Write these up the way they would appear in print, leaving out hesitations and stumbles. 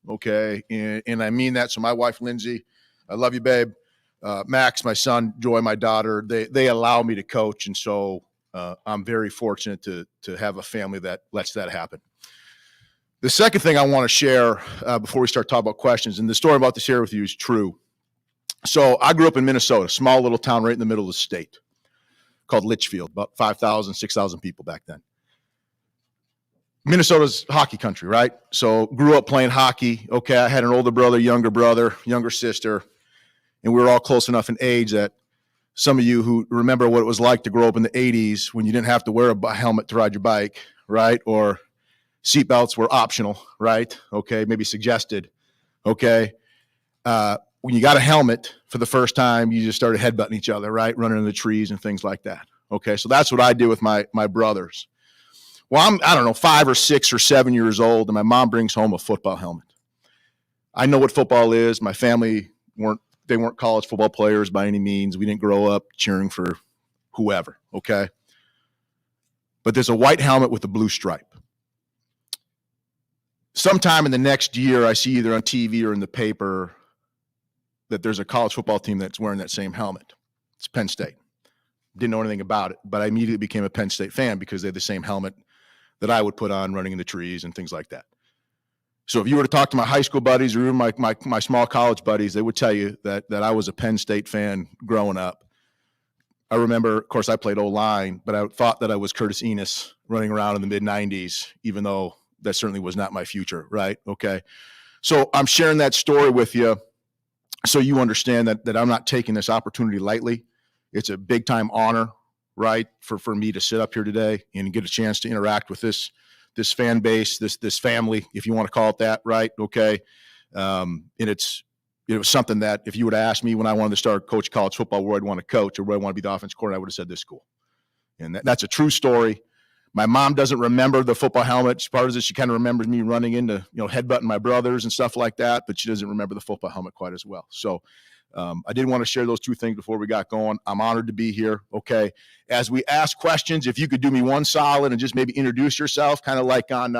okay? And I mean that. So my wife, Lindsay, I love you, babe. Max, my son, Joy, my daughter, they allow me to coach. And so I'm very fortunate to have a family that lets that happen. The second thing I want to share before we start talking about questions, and the story I'm about to share with you is true. So I grew up in Minnesota, small little town right in the middle of the state called Litchfield, about 5,000, 6,000 people back then. Minnesota's hockey country, right? So grew up playing hockey. Okay, I had an older brother, younger sister, and we were all close enough in age that some of you who remember what it was like to grow up in the 80s when you didn't have to wear a helmet to ride your bike, right? Or seatbelts were optional, right? Okay, maybe suggested, okay? When you got a helmet for the first time, you just started headbutting each other, right? Running in the trees and things like that, okay? So that's what I did with my brothers. Well, I don't know, 5 or 6 or 7 years old, and my mom brings home a football helmet. I know what football is. My family weren't college football players by any means. We didn't grow up cheering for whoever, okay? But there's a white helmet with a blue stripe. Sometime in the next year, I see either on TV or in the paper that there's a college football team that's wearing that same helmet. It's Penn State. Didn't know anything about it, but I immediately became a Penn State fan because they had the same helmet that I would put on running in the trees and things like that. So if you were to talk to my high school buddies or even my small college buddies, they would tell you that I was a Penn State fan growing up. I remember, of course, I played O-line, but I thought that I was Curtis Enos running around in the mid-'90s, even though that certainly was not my future, right? Okay. So I'm sharing that story with you so you understand that I'm not taking this opportunity lightly. It's a big-time honor, right, for me to sit up here today and get a chance to interact with this fan base, this family, if you want to call it that, right? Okay. And it was something that if you would have asked me when I wanted to start coach college football, where I'd want to coach or where I want to be the offense coordinator, I would have said this school. And that's a true story. My mom doesn't remember the football helmet. As part of this, she kind of remembers me running into, headbutting my brothers and stuff like that, but she doesn't remember the football helmet quite as well. So I did want to share those two things before we got going. I'm honored to be here. Okay. As we ask questions, if you could do me one solid and just maybe introduce yourself, kind of like on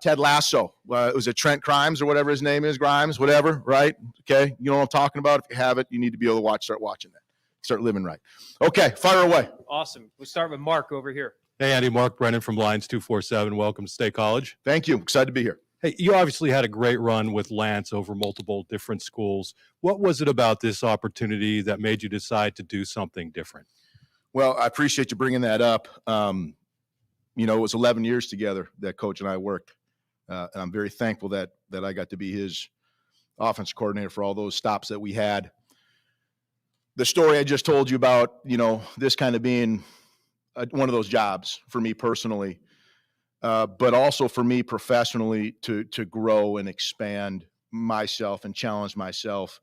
Ted Lasso. It was a Trent Grimes or whatever his name is, Grimes, whatever, right? Okay. You know what I'm talking about? If you have it, you need to be able to start watching that. Start living right. Okay. Fire away. Awesome. We'll start with Mark over here. Hey, Andy, Mark Brennan from Lines 247. Welcome to State College. Thank you. Excited to be here. Hey, you obviously had a great run with Lance over multiple different schools. What was it about this opportunity that made you decide to do something different? Well, I appreciate you bringing that up. It was 11 years together that Coach and I worked, and I'm very thankful that I got to be his offense coordinator for all those stops that we had. The story I just told you about, this kind of being one of those jobs for me personally, but also for me professionally to grow and expand myself and challenge myself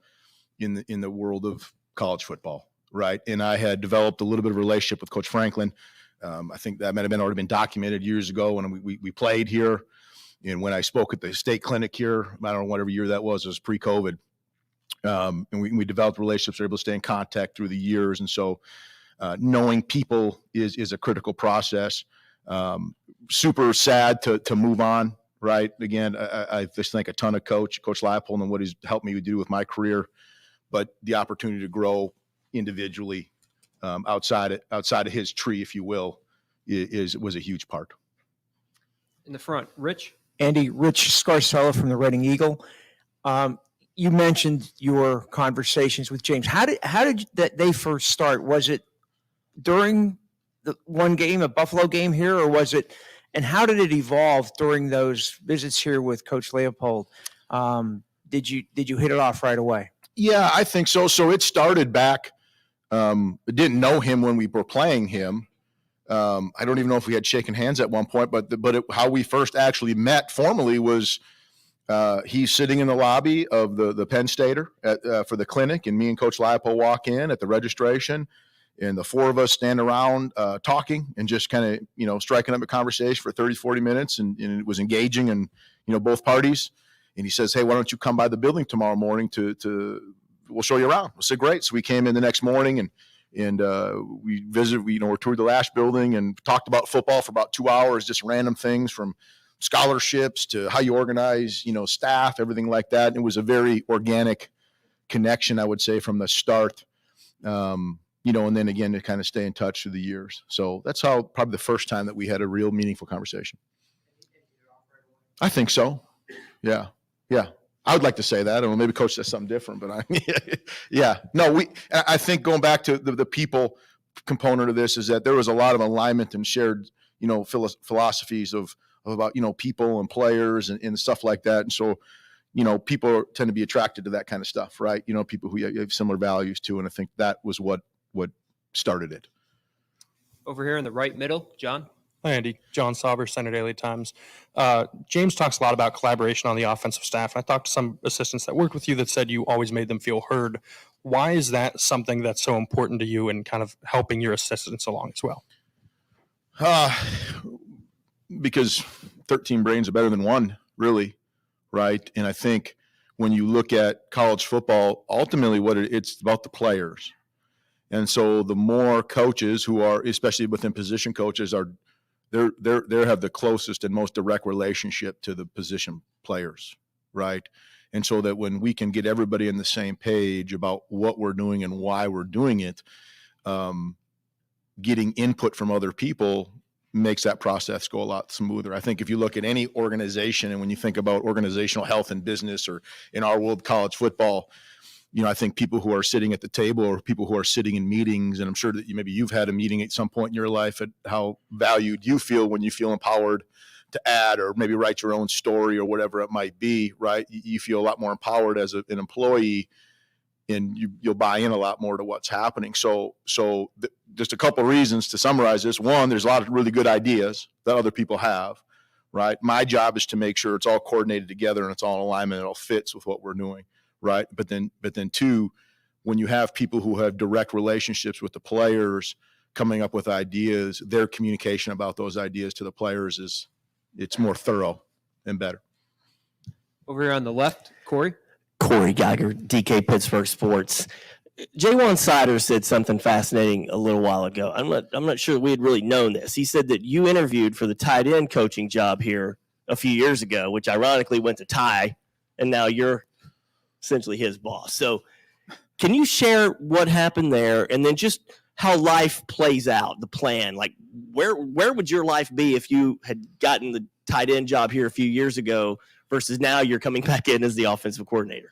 in the world of college football, right? And I had developed a little bit of a relationship with Coach Franklin. I think that might have already been documented years ago when we played here, and when I spoke at the state clinic here, I don't know whatever year that was. It was pre-COVID, and we developed relationships. We were able to stay in contact through the years, and so knowing people is a critical process. Super sad to move on, right? Again, I just thank a ton of Coach Leipold and what he's helped me do with my career, but the opportunity to grow individually outside of his tree, if you will, was a huge part. In the front, Rich. Andy, Rich Scarcella from the Reading Eagle. You mentioned your conversations with James. How did they first start? Was it during the one game, a Buffalo game here, or was it? And how did it evolve during those visits here with Coach Leipold? Did you hit it off right away? Yeah, I think so. So it started back. I didn't know him when we were playing him. I don't even know if we had shaken hands at one point, but how we first actually met formally was he's sitting in the lobby of the Penn Stater for the clinic, and me and Coach Leipold walk in at the registration, and the four of us stand around talking and just kind of, striking up a conversation for 30, 40 minutes, and it was engaging and, both parties. And he says, hey, why don't you come by the building tomorrow morning we'll show you around. I said, great. So we came in the next morning and we visited, we toured the Lash building and talked about football for about 2 hours, just random things from scholarships to how you organize, staff, everything like that. And it was a very organic connection, I would say, from the start. And then again, to kind of stay in touch through the years. So that's how probably the first time that we had a real meaningful conversation. I think so. Yeah. Yeah. I would like to say that. I don't know, maybe coach says something different, but yeah. No, I think going back to the people component of this is that there was a lot of alignment and shared, philosophies of about, people and players and stuff like that. And so, people tend to be attracted to that kind of stuff, right? People who you have similar values to. And I think that was what started it. Over here in the right middle, John. Hi, Andy. John Sauber, Center Daily Times. James talks a lot about collaboration on the offensive staff. I talked to some assistants that worked with you that said you always made them feel heard. Why is that something that's so important to you in kind of helping your assistants along as well? Because 13 brains are better than one, really, right? And I think when you look at college football, ultimately it's about the players. And so the more coaches who are, especially within position coaches, they have the closest and most direct relationship to the position players, right? And so that when we can get everybody on the same page about what we're doing and why we're doing it, getting input from other people makes that process go a lot smoother. I think if you look at any organization, and when you think about organizational health in business, or in our world, college football, I think people who are sitting at the table, or people who are sitting in meetings, and I'm sure that maybe you've had a meeting at some point in your life, at how valued you feel when you feel empowered to add or maybe write your own story or whatever it might be, right? You feel a lot more empowered as an employee, and you'll buy in a lot more to what's happening. So just a couple of reasons to summarize this. One, there's a lot of really good ideas that other people have, right? My job is to make sure it's all coordinated together and it's all in alignment and it all fits with what we're doing. Right. But then two, when you have people who have direct relationships with the players coming up with ideas, their communication about those ideas to the players it's more thorough and better. Over here on the left, Corey. Corey Geiger, DK Pittsburgh Sports. Jaywan Sider said something fascinating a little while ago. I'm not sure we had really known this. He said that you interviewed for the tight end coaching job here a few years ago, which ironically went to Ty, and now you're essentially his boss. So can you share what happened there, and then just how life plays out, the plan? Like where would your life be if you had gotten the tight end job here a few years ago versus now you're coming back in as the offensive coordinator?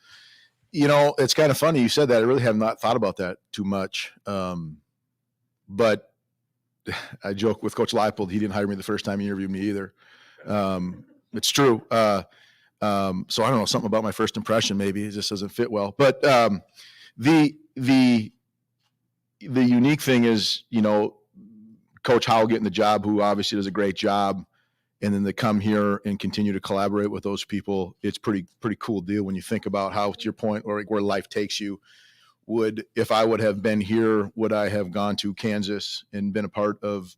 It's kind of funny you said that. I really have not thought about that too much. But I joke with Coach Leipold. He didn't hire me the first time he interviewed me either. It's true. So I don't know, something about my first impression, maybe it just doesn't fit well. But the unique thing is, Coach Howell getting the job, who obviously does a great job, and then to come here and continue to collaborate with those people, it's pretty cool deal when you think about how, to your point, or where life takes you. If I would have been here, would I have gone to Kansas and been a part of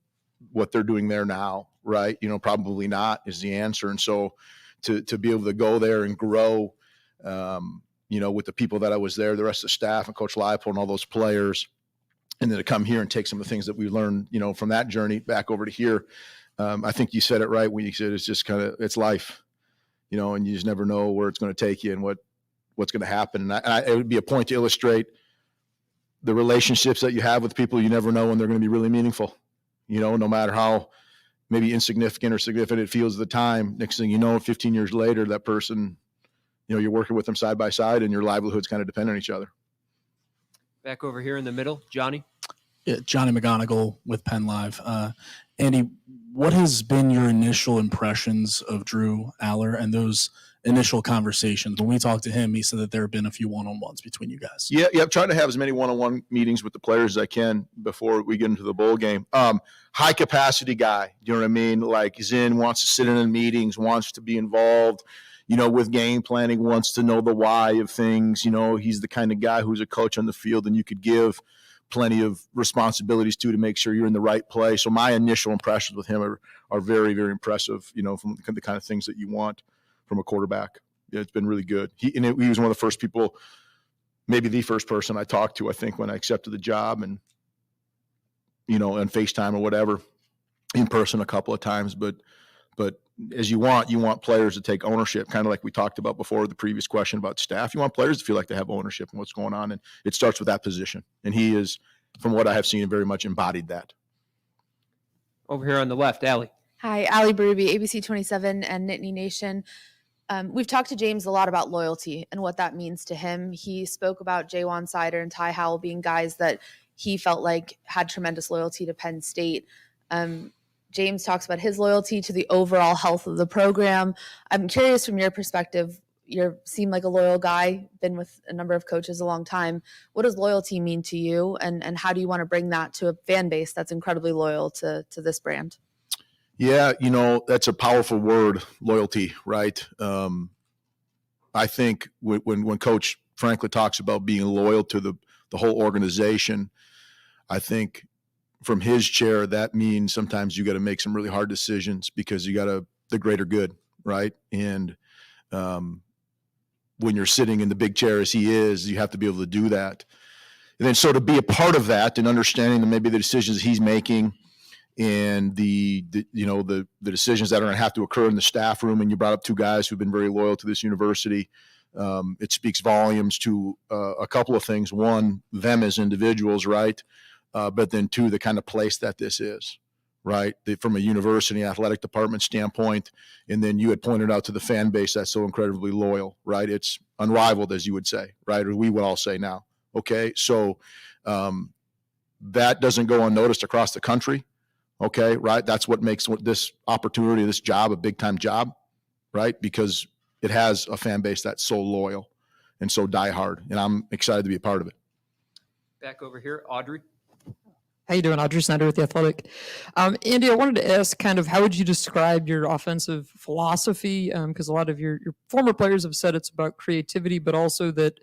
what they're doing there now? Right? Probably not is the answer. And so to be able to go there and grow, with the people that I was there, the rest of the staff and Coach Leipold and all those players, and then to come here and take some of the things that we learned, from that journey back over to here. I think you said it right when you said it's just it's life, and you just never know where it's going to take you and what's going to happen. And it would be a point to illustrate the relationships that you have with people. You never know when they're going to be really meaningful, no matter how maybe insignificant or significant it feels at the time. Next thing you know, 15 years later, that person, you're working with them side by side, and your livelihoods kind of depend on each other. Back over here in the middle, Johnny. Yeah, Johnny McGonigal with Penn Live. Andy, what has been your initial impressions of Drew Aller and those initial conversations? When we talked to him, he said that there have been a few one-on-ones between you guys. Yeah, I'm trying to have as many one-on-one meetings with the players as I can before we get into the bowl game. High capacity guy, you know what I mean? Like, he's wants to sit in the meetings, wants to be involved, with game planning, wants to know the why of things. He's the kind of guy who's a coach on the field and you could give plenty of responsibilities to make sure you're in the right place. So my initial impressions with him are very, very impressive, from the kind of things that you want from a quarterback. Yeah, it's been really good. He was one of the first people, maybe the first person I talked to, I think, when I accepted the job, and, on FaceTime or whatever, in person a couple of times, but But as you want players to take ownership, kind of like we talked about before, the previous question about staff. You want players to feel like they have ownership in what's going on, and it starts with that position. And he is, from what I have seen, very much embodied that. Over here on the left, Allie. Hi, Allie Berube, ABC 27 and Nittany Nation. We've talked to James a lot about loyalty and what that means to him. He spoke about Jaywan Sider and Ty Howell being guys that he felt like had tremendous loyalty to Penn State. James talks about his loyalty to the overall health of the program. I'm curious from your perspective, you seem like a loyal guy, been with a number of coaches a long time. What does loyalty mean to you, and how do you want to bring that to a fan base that's incredibly loyal to this brand? Yeah, that's a powerful word, loyalty, right? I think when Coach Franklin talks about being loyal to the whole organization, I think from his chair, that means sometimes you got to make some really hard decisions because you got the greater good, right? And when you're sitting in the big chair as he is, you have to be able to do that. And then so to be a part of that and understanding that maybe the decisions he's making and the decisions that are going to have to occur in the staff room. And you brought up two guys who've been very loyal to this university. It speaks volumes to a couple of things. One, them as individuals, right? But then two, the kind of place that this is, right? From a university athletic department standpoint. And then you had pointed out to the fan base that's so incredibly loyal, right? It's unrivaled, as you would say, right? Or we would all say now. Okay. So that doesn't go unnoticed across the country. Okay, right? That's what makes this opportunity, this job, a big-time job, right? Because it has a fan base that's so loyal and so diehard, and I'm excited to be a part of it. Back over here, Audrey. How you doing? Audrey Snyder with The Athletic. Andy, I wanted to ask kind of how would you describe your offensive philosophy? Because a lot of your former players have said it's about creativity, but also that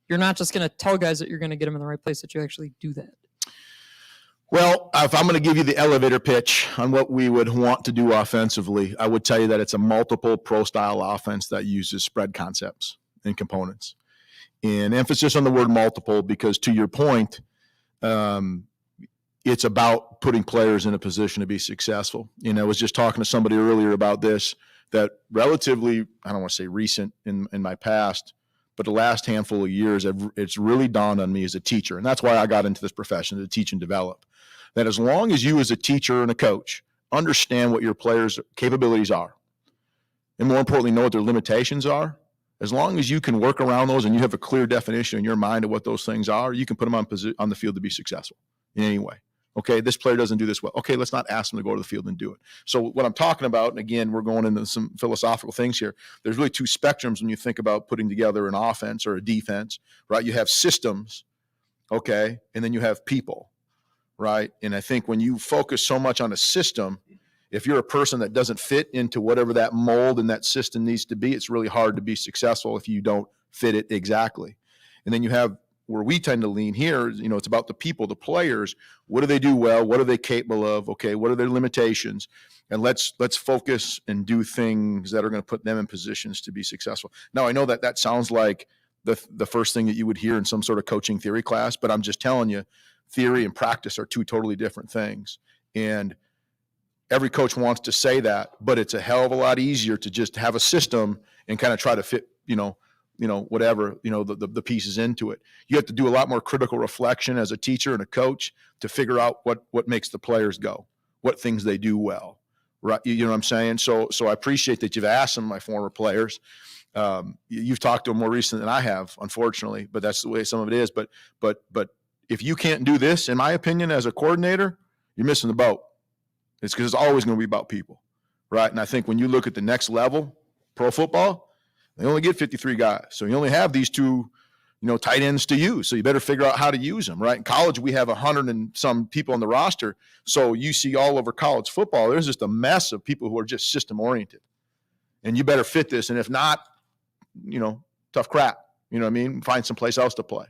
you're not just going to tell guys that you're going to get them in the right place, that you actually do that. Well, if I'm going to give you the elevator pitch on what we would want to do offensively, I would tell you that it's a multiple pro-style offense that uses spread concepts and components. And emphasis on the word multiple because, to your point, it's about putting players in a position to be successful. I was just talking to somebody earlier about this, that relatively, I don't want to say recent in my past, but the last handful of years, it's really dawned on me as a teacher. And that's why I got into this profession, to teach and develop. That as long as you as a teacher and a coach understand what your players' capabilities are, and more importantly, know what their limitations are, as long as you can work around those and you have a clear definition in your mind of what those things are, you can put them on the field to be successful in any way. Okay, this player doesn't do this well. Okay, let's not ask them to go to the field and do it. So what I'm talking about, and again, we're going into some philosophical things here. There's really two spectrums when you think about putting together an offense or a defense, right? You have systems, okay, and then you have people, right? And I think when you focus so much on a system, if you're a person that doesn't fit into whatever that mold and that system needs to be, it's really hard to be successful if you don't fit it exactly. And then you have where we tend to lean here, it's about the people, the players. What do they do well? What are they capable of? Okay, what are their limitations? And let's focus and do things that are going to put them in positions to be successful. Now, I know that sounds like the first thing that you would hear in some sort of coaching theory class, but I'm just telling you, theory and practice are two totally different things. And every coach wants to say that, but it's a hell of a lot easier to just have a system and kind of try to fit, whatever, the pieces into it. You have to do a lot more critical reflection as a teacher and a coach to figure out what makes the players go, what things they do well, right? You know what I'm saying? So I appreciate that you've asked some of my former players. You've talked to them more recently than I have, unfortunately, but that's the way some of it is. But if you can't do this, in my opinion, as a coordinator, you're missing the boat. It's because it's always going to be about people, right? And I think when you look at the next level, pro football, they only get 53 guys. So you only have these two, tight ends to use. So you better figure out how to use them, right? In college, we have 100 and some people on the roster. So you see all over college football, there's just a mess of people who are just system oriented. And you better fit this. And if not, tough crap. You know what I mean? Find someplace else to play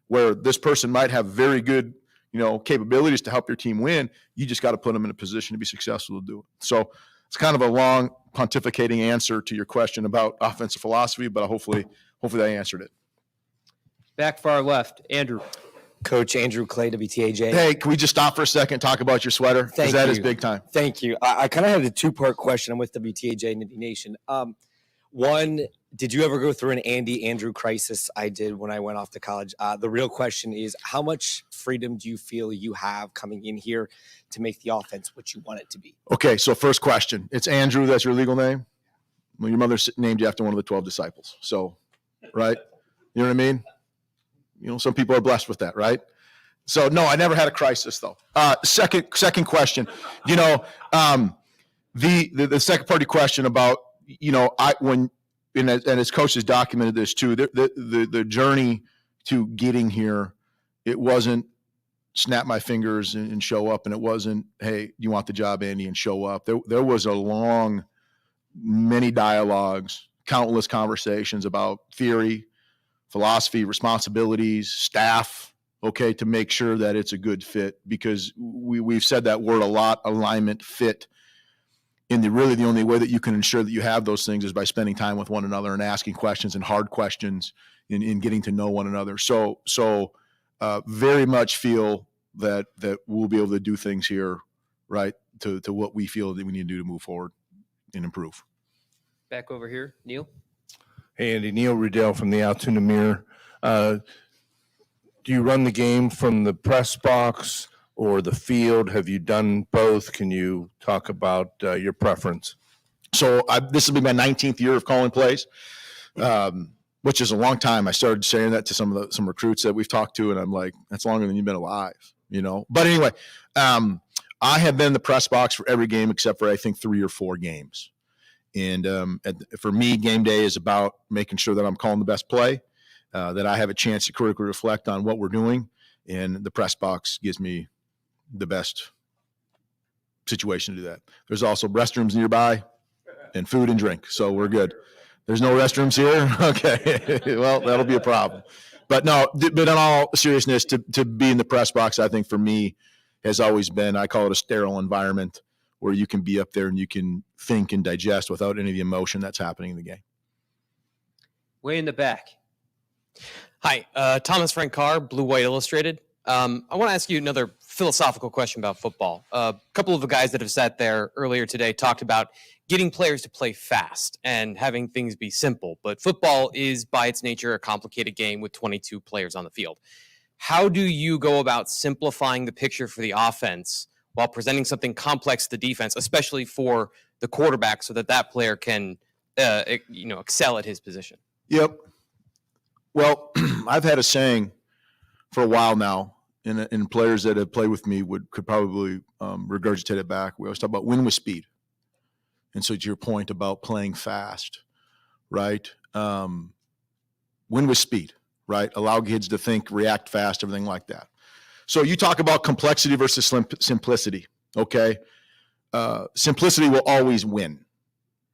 where this person might have very good, capabilities to help your team win. You just got to put them in a position to be successful to do it. So it's kind of a long pontificating answer to your question about offensive philosophy, but hopefully I answered it. Back far left, Andrew. Coach Andrew Clay, WTAJ. Hey, can we just stop for a second and talk about your sweater? Because Thank that is you. big time. Thank you. I kind of have a two-part question. I'm with WTAJ and Nittany Nation. One, did you ever go through an Andrew crisis? I did when I went off to college. The real question is, how much freedom do you feel you have coming in here to make the offense what you want it to be? Okay, so first question. It's Andrew. That's your legal name? Well, your mother named you after one of the 12 disciples. So, right? You know what I mean? You know, some people are blessed with that, right? So, no, I never had a crisis, though. Second question. You know, the second part of your question about, you know, and his coach has documented this too, the journey to getting here, it wasn't snap my fingers and show up, and it wasn't, hey, you want the job, Andy, and show up. There was a long, many dialogues, countless conversations about theory, philosophy, responsibilities, staff, okay, to make sure that it's a good fit, because we've said that word a lot, alignment, fit. And really the only way that you can ensure that you have those things is by spending time with one another and asking questions and hard questions in getting to know one another. So very much feel that we'll be able to do things here, right, to what we feel that we need to do to move forward and improve. Back over here, Neil. Hey, Andy. Neil Riddell from the Altoona Mirror. Do you run the game from the press box or the field? Have you done both? Can you talk about your preference? So this will be my 19th year of calling plays, which is a long time. I started saying that to some recruits that we've talked to, and I'm like, that's longer than you've been alive, you know? But anyway, I have been in the press box for every game except for I think 3 or 4 games. And for me, game day is about making sure that I'm calling the best play, that I have a chance to critically reflect on what we're doing, and the press box gives me the best situation to do that. There's also restrooms nearby and food and drink, so we're good. There's no restrooms here? Okay, well, that'll be a problem. But no, but in all seriousness, to be in the press box, I think for me has always been, I call it a sterile environment where you can be up there and you can think and digest without any of the emotion that's happening in the game. Way in the back. Hi, Thomas Frank Carr, Blue White Illustrated. I want to ask you another philosophical question about football. A couple of the guys that have sat there earlier today talked about getting players to play fast and having things be simple. But football is, by its nature, a complicated game with 22 players on the field. How do you go about simplifying the picture for the offense while presenting something complex to the defense, especially for the quarterback, so that player can excel at his position? Yep. Well, I've had a saying for a while now, and players that have played with me could probably regurgitate it back. We always talk about win with speed. And so to your point about playing fast, right? Win with speed, right? Allow kids to think, react fast, everything like that. So you talk about complexity versus simplicity, okay? Simplicity will always win,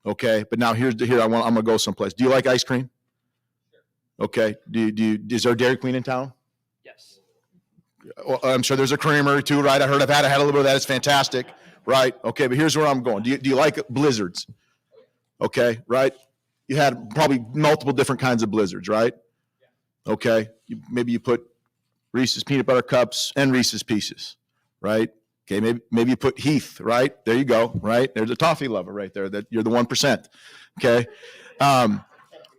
okay? But now I'm gonna go someplace. Do you like ice cream? Okay. Is there a Dairy Queen in town? Yes. Well, I'm sure there's a creamery too, right? I had a little bit of that. It's fantastic, right? Okay, but here's where I'm going. Do you like blizzards? Okay, right? You had probably multiple different kinds of blizzards, right? Okay. Maybe you put Reese's peanut butter cups and Reese's Pieces, right? Okay, maybe you put Heath, right? There you go, right? There's a toffee lover right there. That you're the 1%. Okay.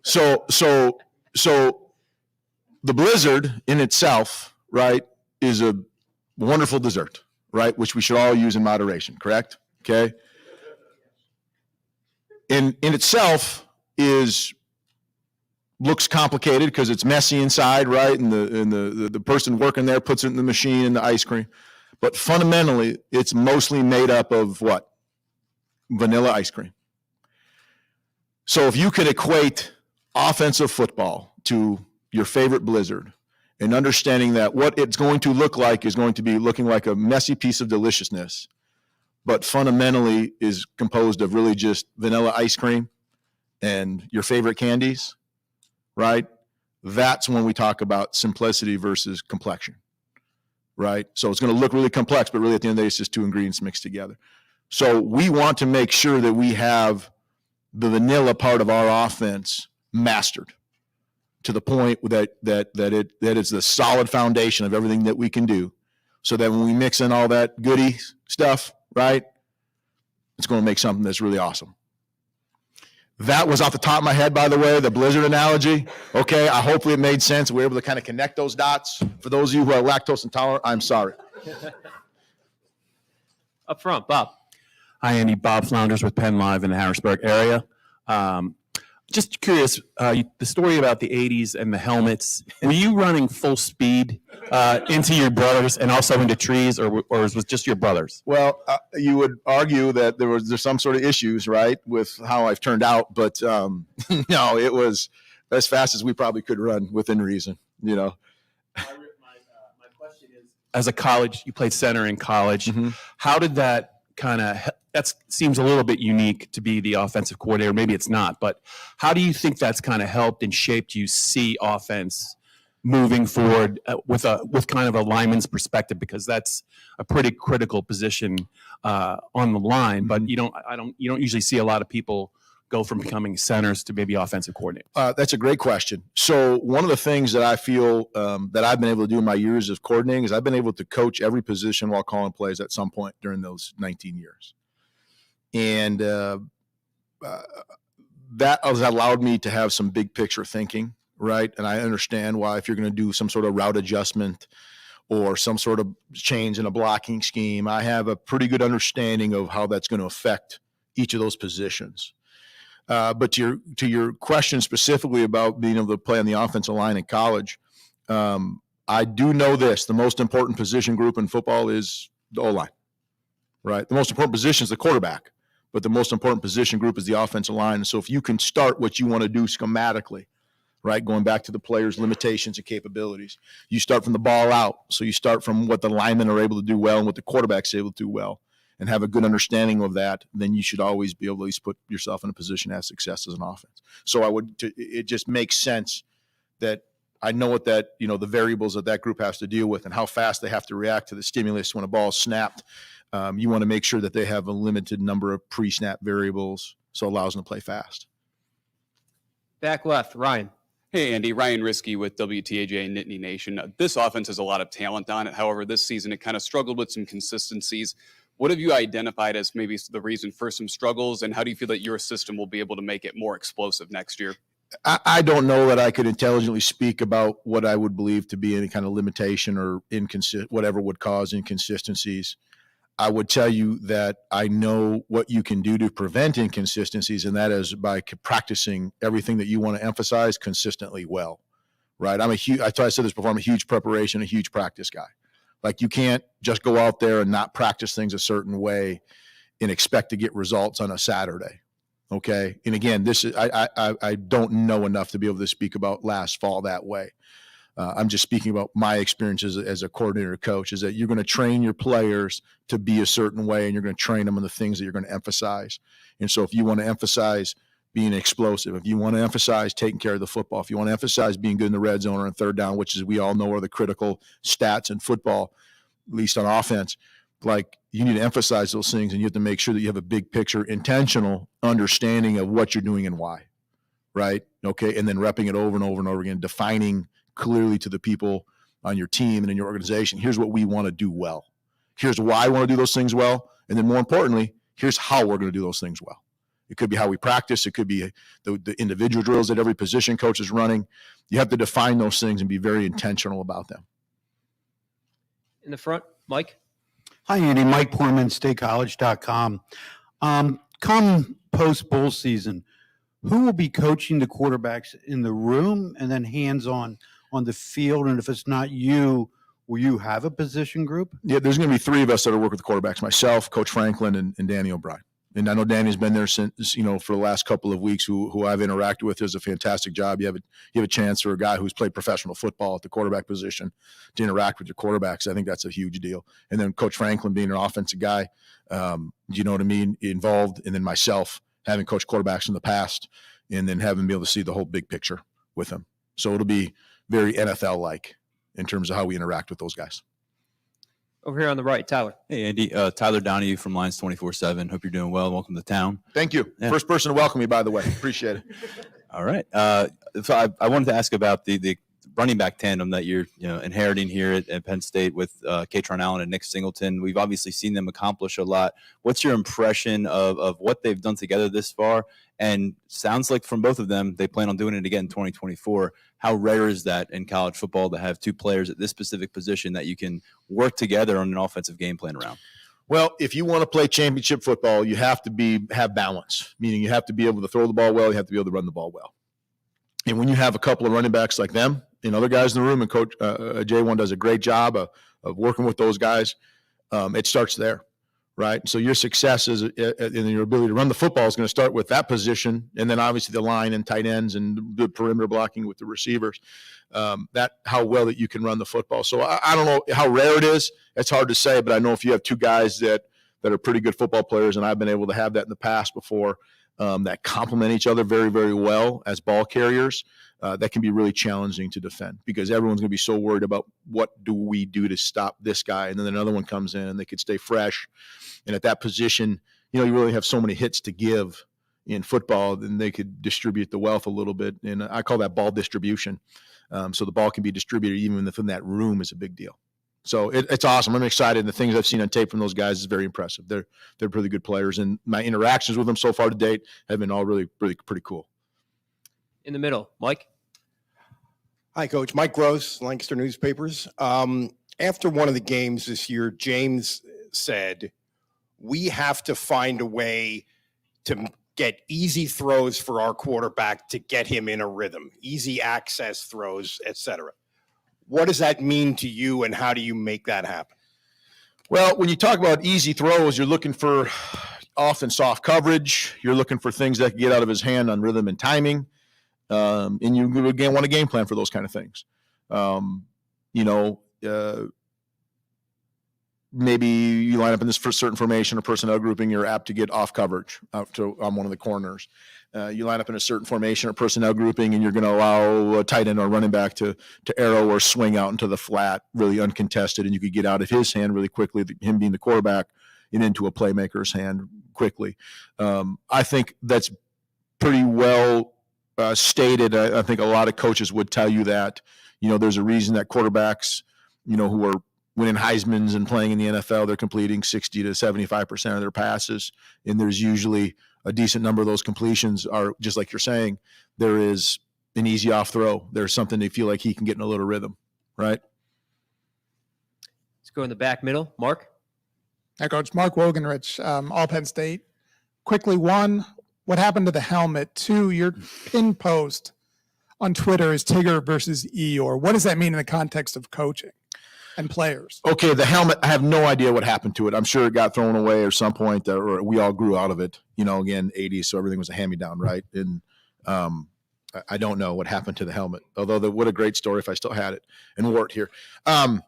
So the blizzard in itself, right, is a wonderful dessert, right, which we should all use in moderation, correct? Okay. In itself looks complicated because it's messy inside, right? And the person working there puts it in the machine and the ice cream. But fundamentally, it's mostly made up of what? Vanilla ice cream. So if you could equate offensive football to your favorite blizzard and understanding that what it's going to look like is going to be looking like a messy piece of deliciousness, but fundamentally is composed of really just vanilla ice cream and your favorite candies, right? That's when we talk about simplicity versus complexion, right? So it's going to look really complex, but really at the end of the day, it's just two ingredients mixed together. So we want to make sure that we have the vanilla part of our offense mastered to the point that it's the solid foundation of everything that we can do, so that when we mix in all that goody stuff, right, it's going to make something that's really awesome. That was off the top of my head, by the way, the blizzard analogy. Okay, hopefully it made sense. We were able to kind of connect those dots. For those of you who are lactose intolerant, I'm sorry. Up front, Bob. Hi, Andy. Bob Flounders with Penn Live in the Harrisburg area. Just curious, the story about the 80s and the helmets, were you running full speed into your brothers and also into trees, or was it just your brothers? Well, you would argue that there's some sort of issues, right, with how I've turned out, but no, it was as fast as we probably could run within reason, you know. My question is, as a college, you played center in college. Mm-hmm. How did that that seems a little bit unique to be the offensive coordinator. Maybe it's not, but how do you think that's kind of helped and shaped you see offense moving forward with kind of a lineman's perspective? Because that's a pretty critical position on the line, but you don't usually see a lot of people go from becoming centers to maybe offensive coordinators. That's a great question. So one of the things that I feel that I've been able to do in my years of coordinating is I've been able to coach every position while calling plays at some point during those 19 years. And that has allowed me to have some big picture thinking, right? And I understand why, if you're going to do some sort of route adjustment or some sort of change in a blocking scheme, I have a pretty good understanding of how that's going to affect each of those positions. But to your question specifically about being able to play on the offensive line in college, I do know this: the most important position group in football is the O-line, right? The most important position is the quarterback, but the most important position group is the offensive line. And so if you can start what you want to do schematically, right, going back to the players' limitations and capabilities, you start from the ball out. So you start from what the linemen are able to do well and what the quarterback's able to do well, and have a good understanding of that, then you should always be able to at least put yourself in a position to have success as an offense. So it just makes sense that I know what that, the variables that group has to deal with and how fast they have to react to the stimulus when a ball is snapped. You want to make sure that they have a limited number of pre-snap variables, so it allows them to play fast. Back left, Ryan. Hey, Andy. Ryan Risky with WTAJ and Nittany Nation. This offense has a lot of talent on it. However, this season it kind of struggled with some consistencies. What have you identified as maybe the reason for some struggles, and how do you feel that your system will be able to make it more explosive next year? I don't know that I could intelligently speak about what I would believe to be any kind of limitation or whatever would cause inconsistencies. I would tell you that I know what you can do to prevent inconsistencies, and that is by practicing everything that you want to emphasize consistently well, right? I said this before, I'm a huge preparation, a huge practice guy. Like, you can't just go out there and not practice things a certain way and expect to get results on a Saturday. Okay. And again, I don't know enough to be able to speak about last fall that way. I'm just speaking about my experiences as a coordinator coach, is that you're going to train your players to be a certain way, and you're going to train them on the things that you're going to emphasize. And so if you want to emphasize being explosive, if you want to emphasize taking care of the football, if you want to emphasize being good in the red zone or in third down, which, as we all know, are the critical stats in football, at least on offense, like, you need to emphasize those things, and you have to make sure that you have a big picture, intentional understanding of what you're doing and why, right? Okay, and then repping it over and over and over again, defining clearly to the people on your team and in your organization, here's what we want to do well. Here's why I want to do those things well. And then more importantly, here's how we're going to do those things well. It could be how we practice. It could be the individual drills that every position coach is running. You have to define those things and be very intentional about them. In the front, Mike. Hi, Andy. Mike Poorman, statecollege.com. Come post-bowl season, who will be coaching the quarterbacks in the room and then hands-on on the field? And if it's not you, will you have a position group? Yeah, there's going to be three of us that are working with the quarterbacks: myself, Coach Franklin, and Danny O'Brien. And I know Danny's been there since, for the last couple of weeks, who I've interacted with. Does a fantastic job. You have a chance for a guy who's played professional football at the quarterback position to interact with your quarterbacks. I think that's a huge deal. And then Coach Franklin being an offensive guy, you know what I mean, involved. And then myself having coached quarterbacks in the past, and then having be able to see the whole big picture with them. So it'll be very NFL-like in terms of how we interact with those guys. Over here on the right, Tyler. Hey, Andy. Tyler Donahue from Lions 24/7. Hope you're doing well. Welcome to town. Thank you. Yeah. First person to welcome me, by the way. Appreciate it. All right. So I wanted to ask about the running back tandem that you're inheriting here at Penn State with Katron Allen and Nick Singleton. We've obviously seen them accomplish a lot. What's your impression of what they've done together this far? And sounds like from both of them, they plan on doing it again in 2024. How rare is that in college football to have two players at this specific position that you can work together on an offensive game plan around? Well, if you want to play championship football, you have to have balance, meaning you have to be able to throw the ball well, you have to be able to run the ball well. And when you have a couple of running backs like them and other guys in the room, and Coach J1 does a great job of working with those guys, it starts there, right? So your success in your ability to run the football is going to start with that position, and then obviously the line and tight ends and the perimeter blocking with the receivers. That how well that you can run the football. So I don't know how rare it is. It's hard to say, but I know if you have two guys that are pretty good football players, and I've been able to have that in the past before, that complement each other very, very well as ball carriers, that can be really challenging to defend because everyone's going to be so worried about what do we do to stop this guy, and then another one comes in and they could stay fresh. And at that position, you really have so many hits to give in football, then they could distribute the wealth a little bit, and I call that ball distribution. So the ball can be distributed even within that room is a big deal. So it's awesome. I'm excited. The things I've seen on tape from those guys is very impressive. They're really good players, and my interactions with them so far to date have been all really, really pretty cool. In the middle, Mike. Hi, Coach. Mike Gross, Lancaster Newspapers. After one of the games this year, James said, we have to find a way to get easy throws for our quarterback to get him in a rhythm, easy access throws, etc. What does that mean to you, and how do you make that happen? Well, when you talk about easy throws, you're looking for often soft coverage. You're looking for things that can get out of his hand on rhythm and timing. And you again want a game plan for those kind of things. Maybe you line up in this for certain formation or personnel grouping, you're apt to get off coverage on one of the corners. You line up in a certain formation or personnel grouping, and you're going to allow a tight end or running back to arrow or swing out into the flat, really uncontested, and you could get out of his hand really quickly, him being the quarterback, and into a playmaker's hand quickly. I think that's pretty well stated. I think a lot of coaches would tell you that, there's a reason that quarterbacks, who are winning Heismans and playing in the NFL, they're completing 60 to 75% of their passes. And there's usually a decent number of those completions are, just like you're saying, there is an easy off throw. There's something they feel like he can get in a little rhythm, right? Let's go in the back middle. Mark. Hi, Coach. Mark Wogenrich, all Penn State. Quickly, one, what happened to the helmet? Two, your pin post on Twitter is Tigger versus Eeyore. What does that mean in the context of coaching and players? Okay, the helmet, I have no idea what happened to it. I'm sure it got thrown away at some point, or we all grew out of it. Again, 80s, so everything was a hand-me-down, right? And I don't know what happened to the helmet, although what a great story if I still had it and wore it here. Tigger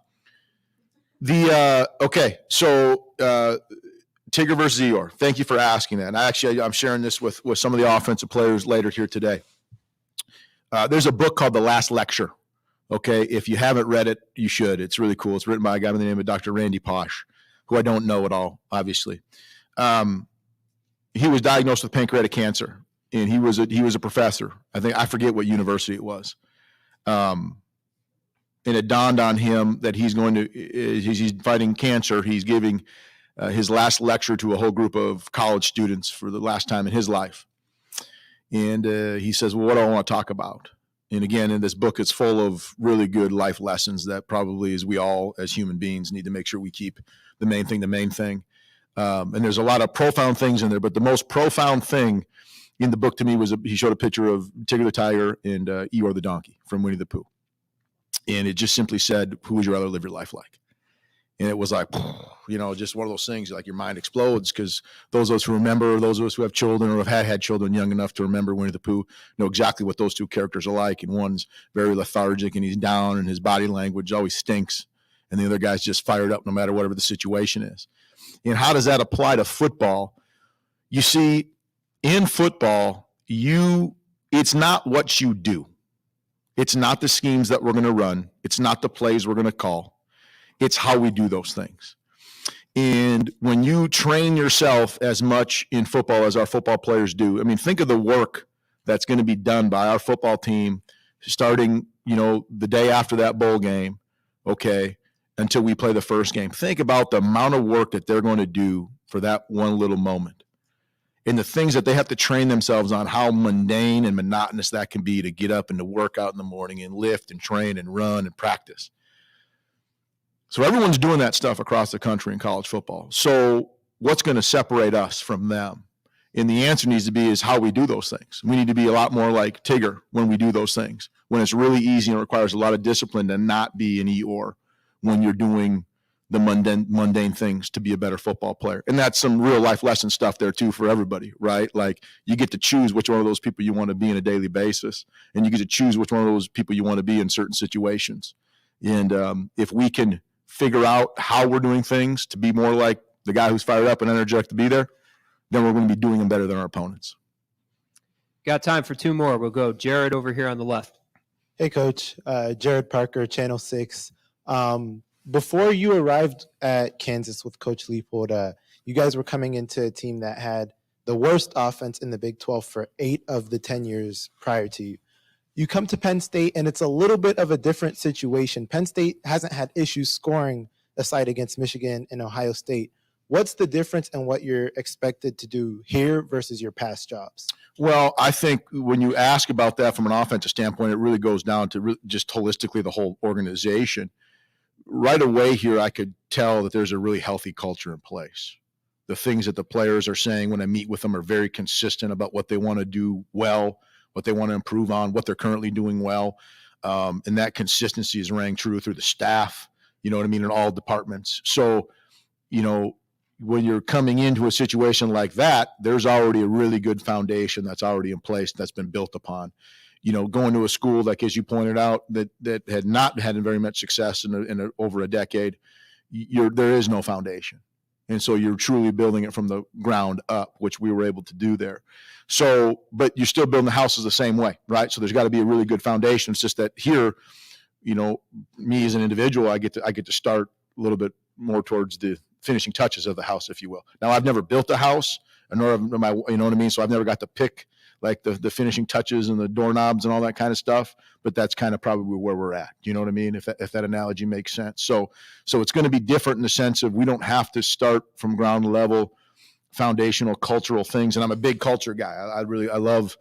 versus Eeyore. Thank you for asking that. And I'm sharing this with some of the offensive players later here today. There's a book called The Last Lecture. Okay, if you haven't read it, you should. It's really cool. It's written by a guy by the name of Dr. Randy Posh, who I don't know at all, obviously. He was diagnosed with pancreatic cancer, and he was a professor. I forget what university it was. And it dawned on him that he's fighting cancer. He's giving his last lecture to a whole group of college students for the last time in his life. And he says, well, what do I want to talk about? And again, in this book, it's full of really good life lessons that probably as we all as human beings need to make sure we keep the main thing. And there's a lot of profound things in there, but the most profound thing in the book to me was he showed a picture of Tigger the tiger and Eeyore the donkey from Winnie the Pooh. And it just simply said, who would you rather live your life like? And it was like, just one of those things, like your mind explodes, because those of us who remember, those of us who have children or have had children young enough to remember Winnie the Pooh know exactly what those two characters are like. And one's very lethargic and he's down and his body language always stinks. And the other guy's just fired up no matter whatever the situation is. And how does that apply to football? You see, in football, it's not what you do. It's not the schemes that we're going to run. It's not the plays we're going to call. It's how we do those things. And when you train yourself as much in football as our football players do, think of the work that's going to be done by our football team starting, the day after that bowl game, okay, until we play the first game. Think about the amount of work that they're going to do for that one little moment. And the things that they have to train themselves on, how mundane and monotonous that can be to get up and to work out in the morning and lift and train and run and practice. So everyone's doing that stuff across the country in college football. So what's going to separate us from them? And the answer needs to be is how we do those things. We need to be a lot more like Tigger when we do those things, when it's really easy and requires a lot of discipline to not be an Eeyore when you're doing the mundane things to be a better football player. And that's some real life lesson stuff there too for everybody, right? Like you get to choose which one of those people you want to be on a daily basis, and you get to choose which one of those people you want to be in certain situations. And if we can figure out how we're doing things to be more like the guy who's fired up and energetic to be there, then we're going to be doing them better than our opponents. Got time for two more. We'll go Jared over here on the left. Hey, Coach. Jared Parker, Channel 6. Before you arrived at Kansas with Coach Leipold, you guys were coming into a team that had the worst offense in the Big 12 for 8 of the 10 years prior to you. You come to Penn State, and it's a little bit of a different situation. Penn State hasn't had issues scoring aside against Michigan and Ohio State. What's the difference in what you're expected to do here versus your past jobs? Well, I think when you ask about that from an offensive standpoint, it really goes down to just holistically the whole organization. Right away here, I could tell that there's a really healthy culture in place. The things that the players are saying when I meet with them are very consistent about what they want to do well, what they want to improve on, what they're currently doing well. And that consistency is rang true through the staff, you know what I mean, in all departments. So, when you're coming into a situation like that, there's already a really good foundation that's already in place that's been built upon. Going to a school like, as you pointed out, that had not had very much success in over a decade, there is no foundation. And so you're truly building it from the ground up, which we were able to do there. So, but you're still building the houses the same way, right? So there's got to be a really good foundation. It's just that here, me as an individual, I get to start a little bit more towards the finishing touches of the house, if you will. Now, I've never built a house, nor am I, you know what I mean? So I've never got to pick like the finishing touches and the doorknobs and all that kind of stuff, but that's kind of probably where we're at. You know what I mean? If that analogy makes sense. So it's going to be different in the sense of we don't have to start from ground level, foundational cultural things. And I'm a big culture guy. I love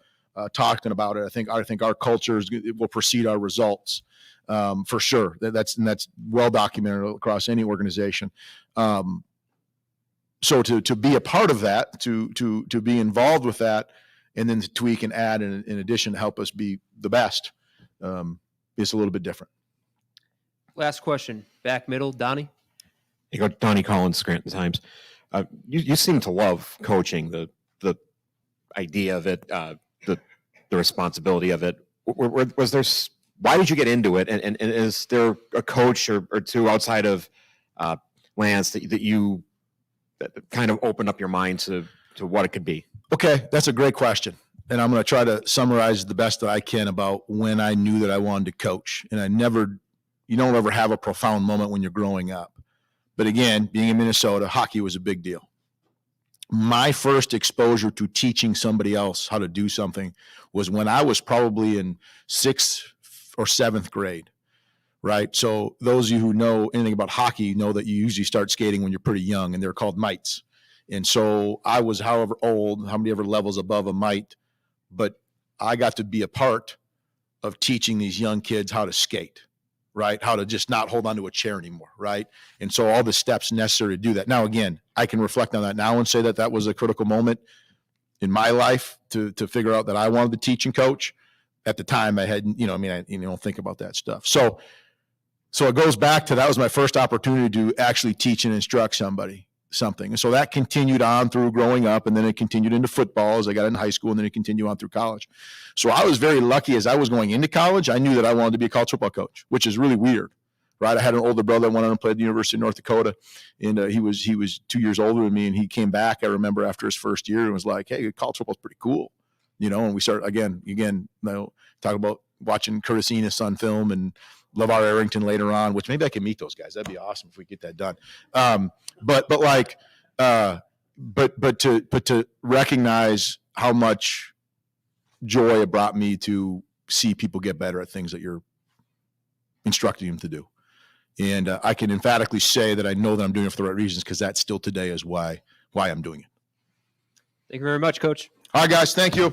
talking about it. I think our culture will precede our results. For sure. That's well documented across any organization. So to be a part of that, to be involved with that, and then to tweak and add in addition to help us be the best, is a little bit different. Last question, back middle, Donnie. You go, Donnie Collins, Scranton Times. You seem to love coaching, the idea of it, the responsibility of it. Was there? Why did you get into it? And is there a coach or two outside of Lance that you kind of opened up your mind to what it could be? Okay, that's a great question. And I'm going to try to summarize the best that I can about when I knew that I wanted to coach. And you don't ever have a profound moment when you're growing up. But again, being in Minnesota, hockey was a big deal. My first exposure to teaching somebody else how to do something was when I was probably in 6th or 7th grade, right? So those of you who know anything about hockey know that you usually start skating when you're pretty young, and they're called mites. And so I was however old, how many ever levels above a mite, but I got to be a part of teaching these young kids how to skate, right? How to just not hold onto a chair anymore, right? And so all the steps necessary to do that. Now, again, I can reflect on that now and say that was a critical moment in my life to figure out that I wanted to teach and coach. At the time I hadn't, I don't think about that stuff. So it goes back to, that was my first opportunity to actually teach and instruct something. And so that continued on through growing up, and then it continued into football as I got into high school, and then it continued on through college. So I was very lucky as I was going into college. I knew that I wanted to be a college football coach, which is really weird, right? I had an older brother that went on and played at the University of North Dakota, and he was 2 years older than me, and he came back, I remember, after his first year and was like, hey, college football's pretty cool. And we started again, talk about watching Curtis Enos on film and LeVar Arrington later on, which maybe I can meet those guys. That'd be awesome if we get that done. But to recognize how much joy it brought me to see people get better at things that you're instructing them to do. And I can emphatically say that I know that I'm doing it for the right reasons, because that still today is why I'm doing it. Thank you very much, Coach. All right, guys. Thank you.